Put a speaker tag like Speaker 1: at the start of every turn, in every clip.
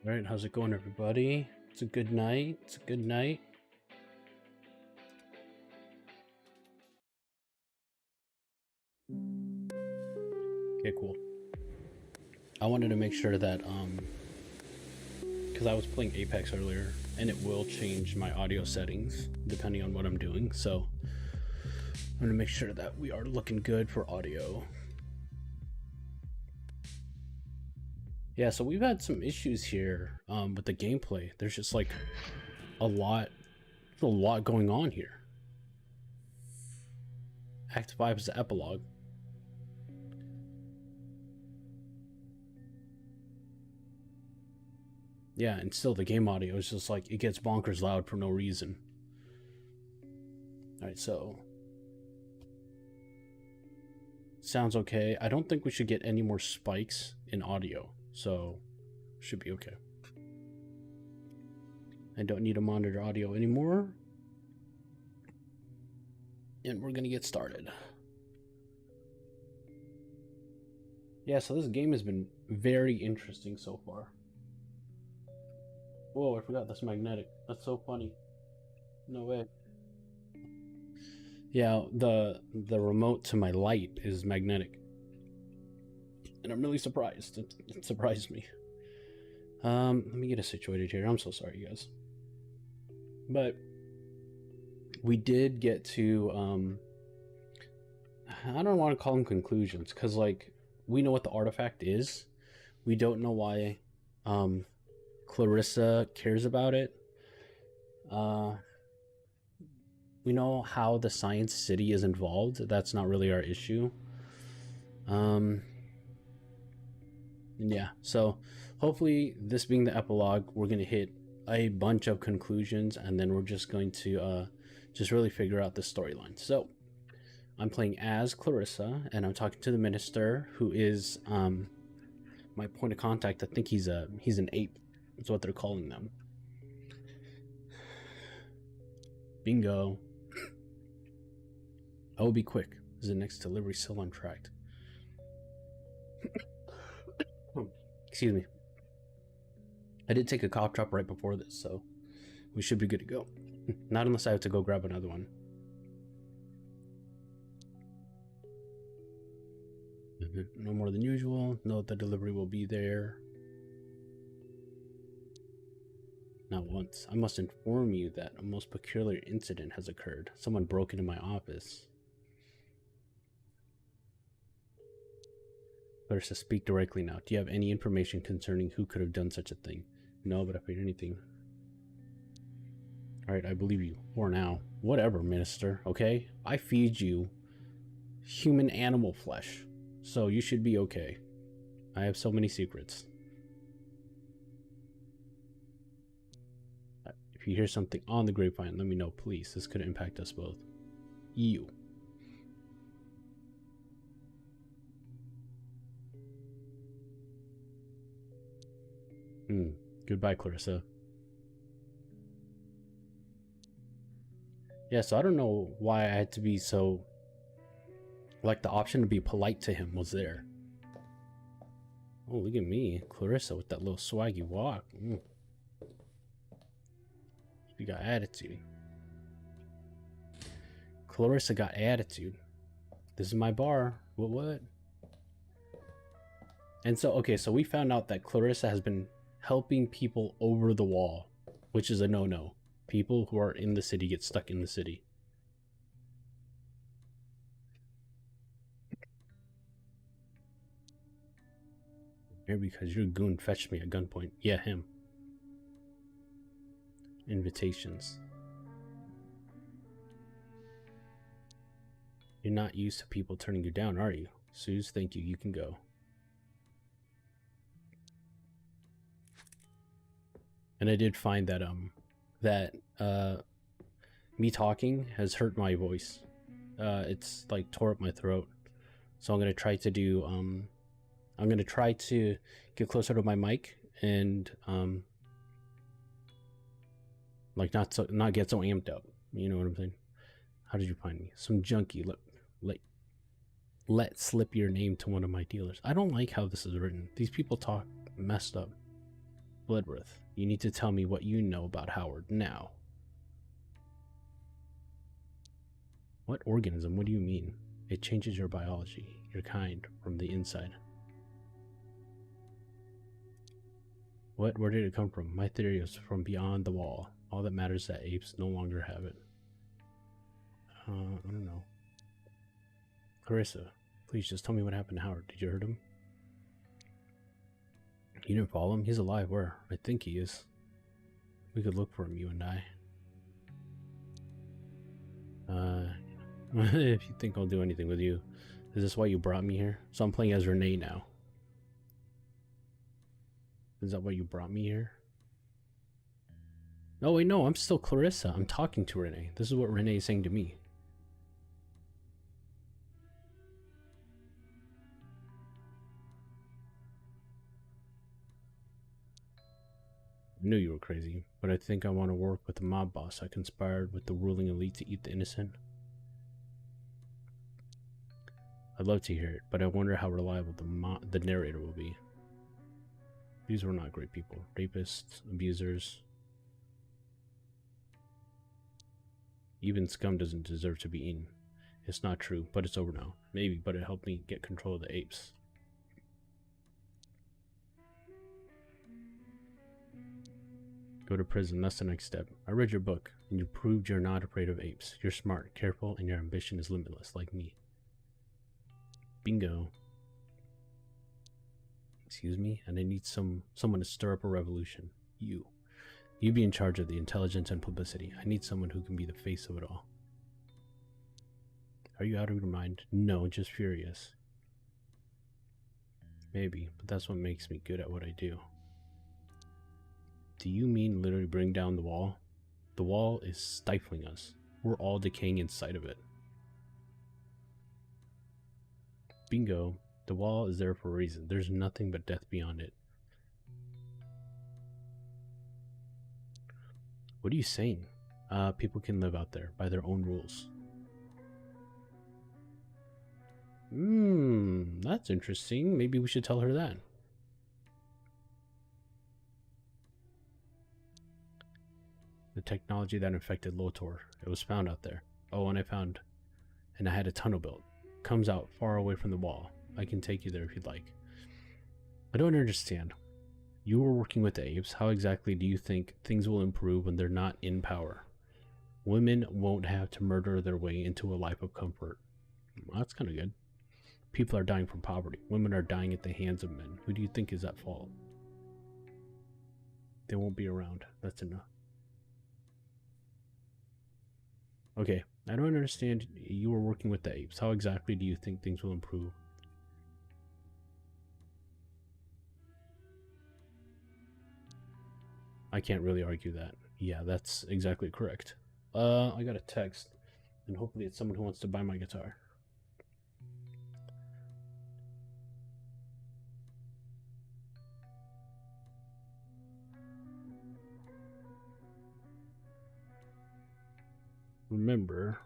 Speaker 1: All right, how's it going, everybody? It's a good night. It's a good night. Okay, cool. I wanted to make sure that because I was playing Apex earlier, and it will change my audio settings depending on what I'm doing. So I'm gonna make sure that we are looking good for audio. Yeah, so we've had some issues here with the gameplay. There's just like a lot going on here. Act 5 is the epilogue. Yeah, and still the game audio is just like, it gets bonkers loud for no reason. Alright, so sounds okay. I don't think we should get any more spikes in audio, so should be okay. I don't need to monitor audio anymore. And we're gonna get started. Yeah, so this game has been very interesting so far. Whoa, I forgot that's magnetic. That's so funny. No way. Yeah, the remote to my light is magnetic. And I'm really surprised. It surprised me. Let me get it situated here. I'm so sorry, guys. But we did get to I don't want to call them conclusions, because like we know what the artifact is. We don't know why Clarissa cares about it. We know how the Science City is involved. That's not really our issue. Yeah, so hopefully this being the epilogue, we're gonna hit a bunch of conclusions, and then we're just going to just really figure out the storyline. So I'm playing as Clarissa, and I'm talking to the minister, who is my point of contact. I think he's an ape. That's what they're calling them. Bingo. I will be quick. Is the next delivery still on track? Excuse me. I did take a cough drop right before this, so we should be good to go. Not unless I have to go grab another one. No more than usual. Note the delivery will be there. Not once. I must inform you that a most peculiar incident has occurred. Someone broke into my office. Clarissa, speak directly now. Do you have any information concerning who could have done such a thing? No, but if I hear anything... Alright, I believe you. For now. Whatever, minister, okay? I feed you human animal flesh, so you should be okay. I have so many secrets. If you hear something on the grapevine, let me know, please. This could impact us both. You. Goodbye, Clarissa. Yeah, so I don't know why I had to be so... Like, the option to be polite to him was there. Oh, look at me. Clarissa with that little swaggy walk. She got attitude. Clarissa got attitude. This is my bar. What? And so, okay, so we found out that Clarissa has been helping people over the wall, which is a no-no. People who are in the city get stuck in the city. Here because your goon fetched me at gunpoint. Yeah, him. Invitations. You're not used to people turning you down, are you? Suze, thank you. You can go. And I did find that me talking has hurt my voice. It's like tore up my throat. So I'm gonna try to do I'm gonna try to get closer to my mic and like not get so amped up. You know what I'm saying? How did you find me? Some junkie. Let slip your name to one of my dealers. I don't like how this is written. These people talk messed up. Bloodworth, you need to tell me what you know about Howard now. What organism? What do you mean? It changes your biology, your kind, from the inside. What? Where did it come from? My theory is from beyond the wall. All that matters is that apes no longer have it. I don't know. Clarissa, please just tell me what happened to Howard. Did you hurt him? You didn't follow him? He's alive. Where? I think he is. We could look for him, you and I. If you think I'll do anything with you. Is this why you brought me here? So I'm playing as Renee now. Is that why you brought me here? No, wait, no, I'm still Clarissa. I'm talking to Renee. This is what Renee is saying to me. I knew you were crazy, but I think I want to work with the mob boss that conspired with the ruling elite to eat the innocent. I'd love to hear it, but I wonder how reliable the narrator will be. These were not great people. Rapists, abusers. Even scum doesn't deserve to be eaten. It's not true, but it's over now. Maybe, but it helped me get control of the apes. Go to prison, that's the next step. I read your book, and you proved you're not afraid of apes. You're smart, careful, and your ambition is limitless, like me. Bingo. Excuse me? And I need someone to stir up a revolution. You. You be in charge of the intelligence and publicity. I need someone who can be the face of it all. Are you out of your mind? No, just furious. Maybe, but that's what makes me good at what I do. Do you mean literally bring down the wall? The wall is stifling us. We're all decaying inside of it. Bingo. The wall is there for a reason. There's nothing but death beyond it. What are you saying? People can live out there by their own rules. That's interesting. Maybe we should tell her that. The technology that infected Lotor, it was found out there. Oh, and I had a tunnel built. Comes out far away from the wall. I can take you there if you'd like. I don't understand. You were working with the apes. How exactly do you think things will improve when they're not in power? Women won't have to murder their way into a life of comfort. Well, that's kind of good. People are dying from poverty. Women are dying at the hands of men. Who do you think is at fault? They won't be around. That's enough. Okay, I don't understand. You were working with the apes. How exactly do you think things will improve? I can't really argue that. Yeah, that's exactly correct. I got a text, and hopefully it's someone who wants to buy my guitar. Remember,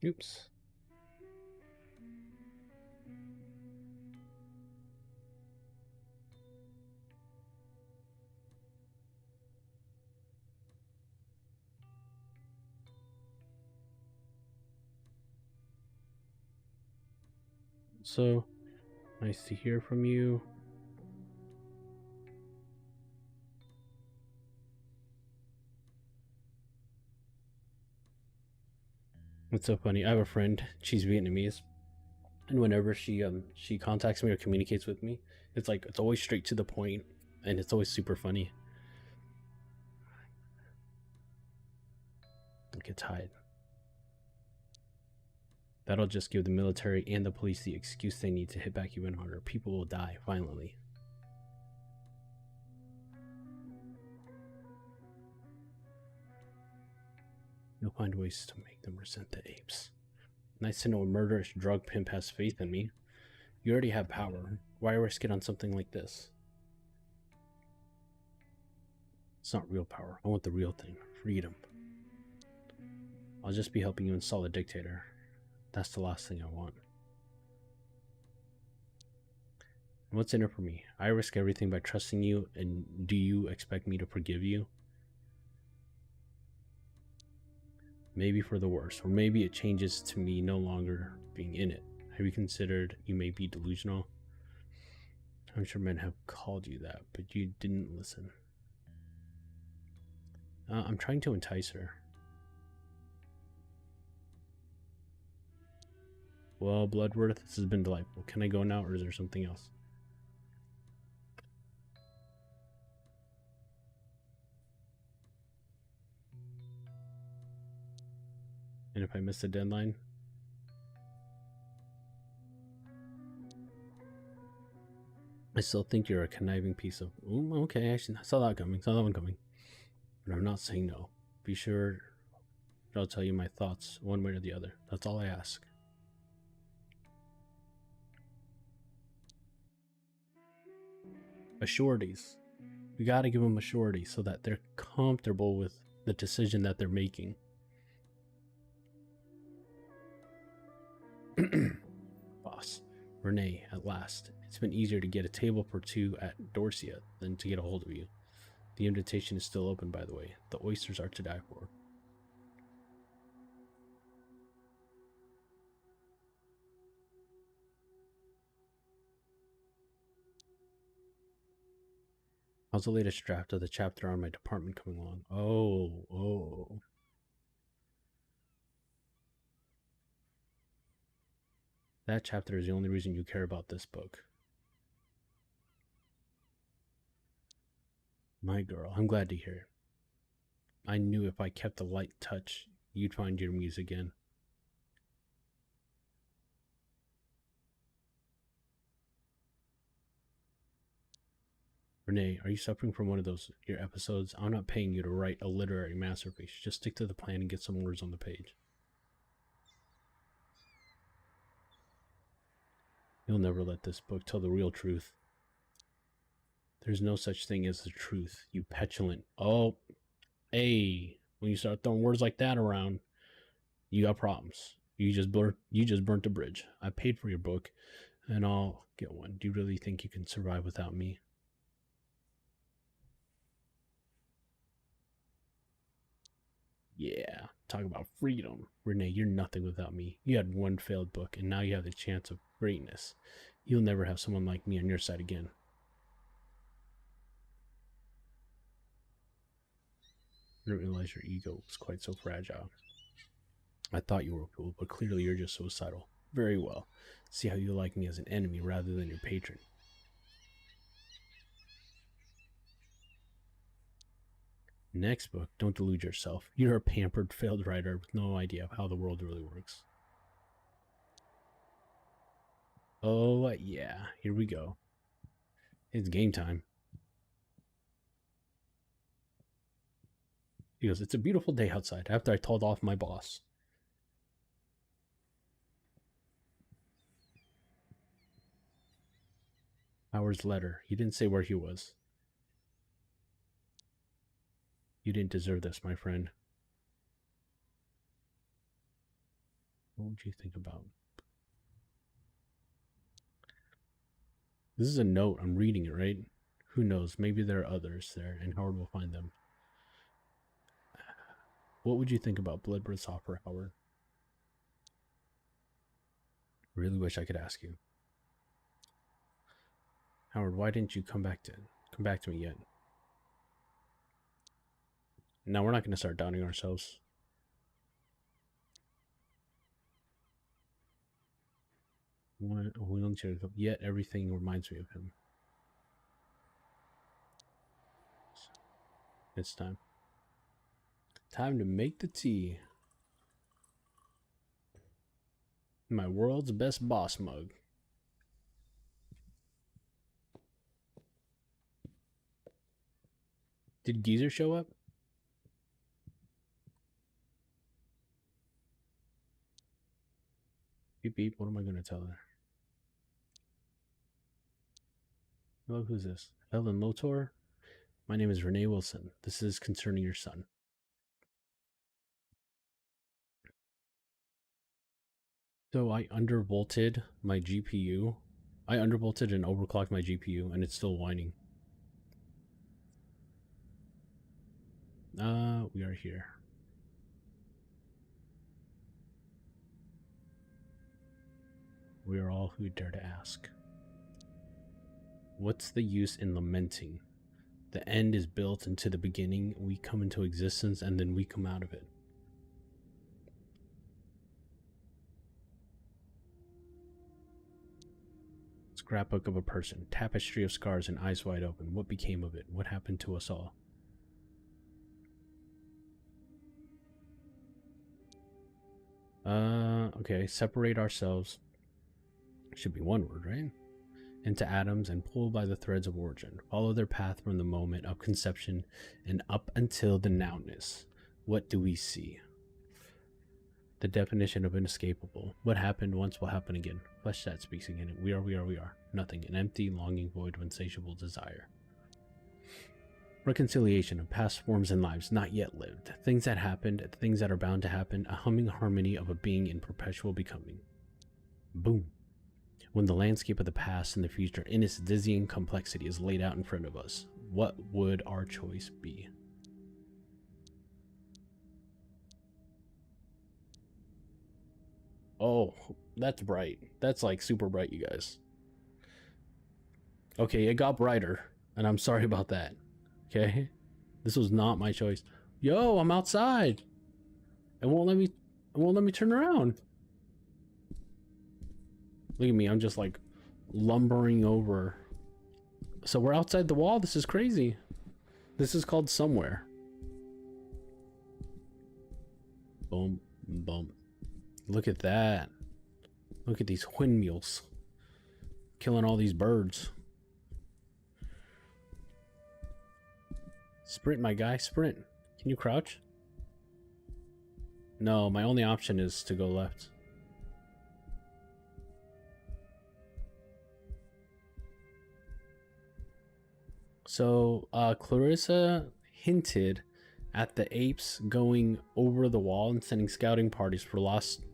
Speaker 1: oops. So, nice to hear from you. It's so funny. I have a friend. She's Vietnamese, and whenever she contacts me or communicates with me, it's always straight to the point, and it's always super funny. It gets hide. That'll just give the military and the police the excuse they need to hit back even harder. People will die violently. You'll find ways to make them resent the apes. Nice to know a murderous drug pimp has faith in me. You already have power. Why risk it on something like this? It's not real power. I want the real thing. Freedom. I'll just be helping you install a dictator. That's the last thing I want. What's in it for me? I risk everything by trusting you, and do you expect me to forgive you? Maybe for the worse, or maybe it changes to me no longer being in it. Have you considered you may be delusional? I'm sure men have called you that, but you didn't listen. I'm trying to entice her. Well, Bloodworth, this has been delightful. Can I go now, or is there something else? And if I miss the deadline? I still think you're a conniving piece of... Ooh, okay, I saw that coming. Saw that one coming. But I'm not saying no. Be sure I'll tell you my thoughts one way or the other. That's all I ask. Assurities. We gotta give them a surety so that they're comfortable with the decision that they're making. Boss. Renee, at last. It's been easier to get a table for two at Dorsia than to get a hold of you. The invitation is still open, by the way. The oysters are to die for. How's the latest draft of the chapter on my department coming along? Oh. That chapter is the only reason you care about this book. My girl, I'm glad to hear. I knew if I kept a light touch, you'd find your muse again. Renee, are you suffering from one of your episodes? I'm not paying you to write a literary masterpiece. Just stick to the plan and get some words on the page. You'll never let this book tell the real truth. There's no such thing as the truth, you petulant... Oh, hey, when you start throwing words like that around, you got problems. You just burnt a bridge. I paid for your book, and I'll get one. Do you really think you can survive without me? Yeah, talk about freedom. Renee, you're nothing without me. You had one failed book, and now you have the chance of greatness. You'll never have someone like me on your side again. I didn't realize your ego was quite so fragile. I thought you were a fool, but clearly you're just suicidal. Very well. See how you like me as an enemy rather than your patron. Next book, don't delude yourself. You're a pampered, failed writer with no idea of how the world really works. Oh, yeah, here we go. It's game time. He goes, it's a beautiful day outside, after I told off my boss. Howard's letter. He didn't say where he was. You didn't deserve this, my friend. What would you think about? This is a note. I'm reading it, right? Who knows? Maybe there are others there, and Howard will find them. What would you think about Bloodworth's offer, Howard? Really wish I could ask you. Howard, why didn't you come back to me yet? Now we're not going to start doubting ourselves. Yet everything reminds me of him. It's time. Time to make the tea. My world's best boss mug. Did Geezer show up? Beep beep, what am I going to tell her? Hello, who's this? Ellen Lotor? My name is Renee Wilson. This is concerning your son. So I undervolted my GPU. I undervolted and overclocked my GPU, and it's still whining. We are here. We are all who dare to ask. What's the use in lamenting? The end is built into the beginning, we come into existence, and then we come out of it. Scrapbook of a person, tapestry of scars and eyes wide open. What became of it? What happened to us all? Okay, separate ourselves. Should be one word, right? Into atoms and pull by the threads of origin. Follow their path from the moment of conception and up until the nowness. What do we see? The definition of inescapable. What happened once will happen again. Flesh that speaks again. We are, we are, we are. Nothing. An empty, longing void of insatiable desire. Reconciliation of past forms and lives not yet lived. Things that happened, things that are bound to happen. A humming harmony of a being in perpetual becoming. Boom. When the landscape of the past and the future in its dizzying complexity is laid out in front of us, what would our choice be? Oh, that's bright. That's like super bright, you guys. Okay, it got brighter, and I'm sorry about that. Okay? This was not my choice. Yo, I'm outside. It won't let me turn around. Look at me, I'm just like lumbering over. So we're outside the wall. This is crazy. This is called somewhere. Boom, boom. Look at that. Look at these windmills. Killing all these birds. Sprint, my guy, sprint. Can you crouch? No, my only option is to go left. So, Clarissa hinted at the apes going over the wall and sending scouting parties for lost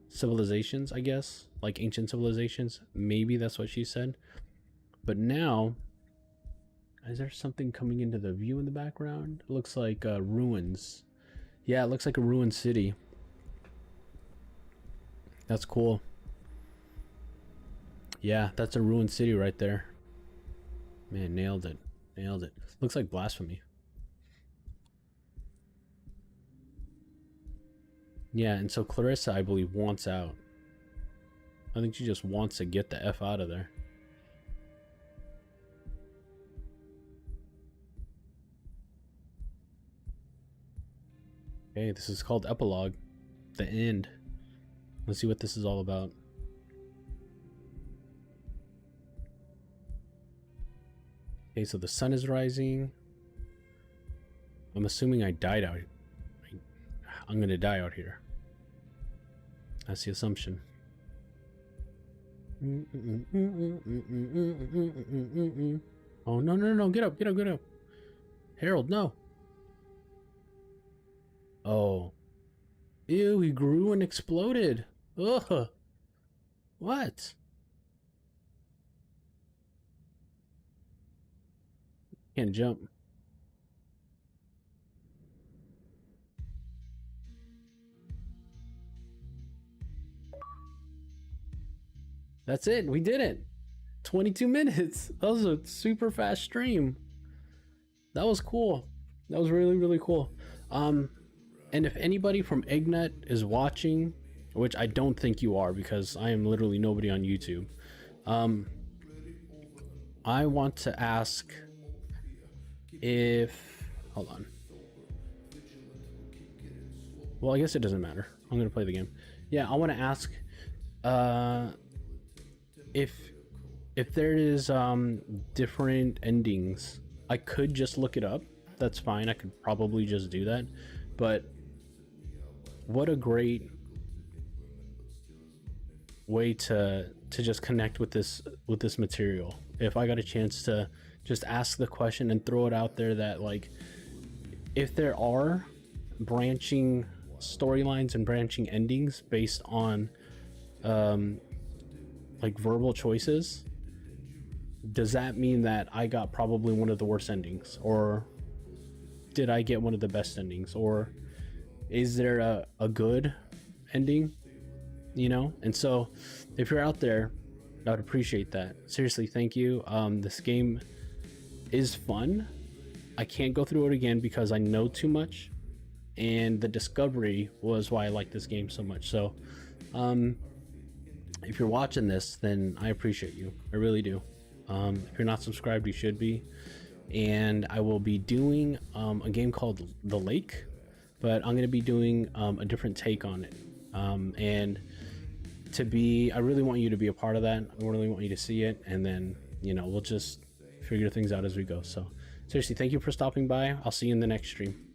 Speaker 1: civilizations, I guess, like ancient civilizations. Maybe that's what she said. But now, is there something coming into the view in the background? It looks like ruins. Yeah, it looks like a ruined city. That's cool. Yeah, that's a ruined city right there. Man, nailed it. Nailed it. Looks like blasphemy. Yeah, and so Clarissa, I believe, wants out. I think she just wants to get the F out of there. Okay, this is called Epilogue. The end. Let's see what this is all about. Okay, so the sun is rising. I'm assuming I died out. I'm gonna die out here. That's the assumption. Oh, no, no, no, get up, get up, get up. Harold, no. Oh. Ew, he grew and exploded. Ugh. What? Can't jump. That's it. We did it. 22 minutes. That was a super fast stream. That was cool. That was really, really cool. And if anybody from Ignat is watching, which I don't think you are because I am literally nobody on YouTube, I want to ask if... Hold on. Well, I guess it doesn't matter. I'm going to play the game. Yeah, I want to ask if there is different endings. I could just look it up. That's fine. I could probably just do that. But what a great way to just connect with this material. If I got a chance to just ask the question and throw it out there that, like, if there are branching storylines and branching endings based on like verbal choices, does that mean that I got probably one of the worst endings, or did I get one of the best endings, or is there a good ending, you know? And so if you're out there, I would appreciate that. Seriously, thank you. This game is fun. I can't go through it again because I know too much, and the discovery was why I like this game so much. So if you're watching this, then I appreciate you. I really do. If you're not subscribed, you should be. And I will be doing a game called The Lake, but I'm going to be doing a different take on it. And I really want you to be a part of that. I really want you to see it, and then, you know, we'll just figure things out as we go. So seriously, thank you for stopping by. I'll see you in the next stream.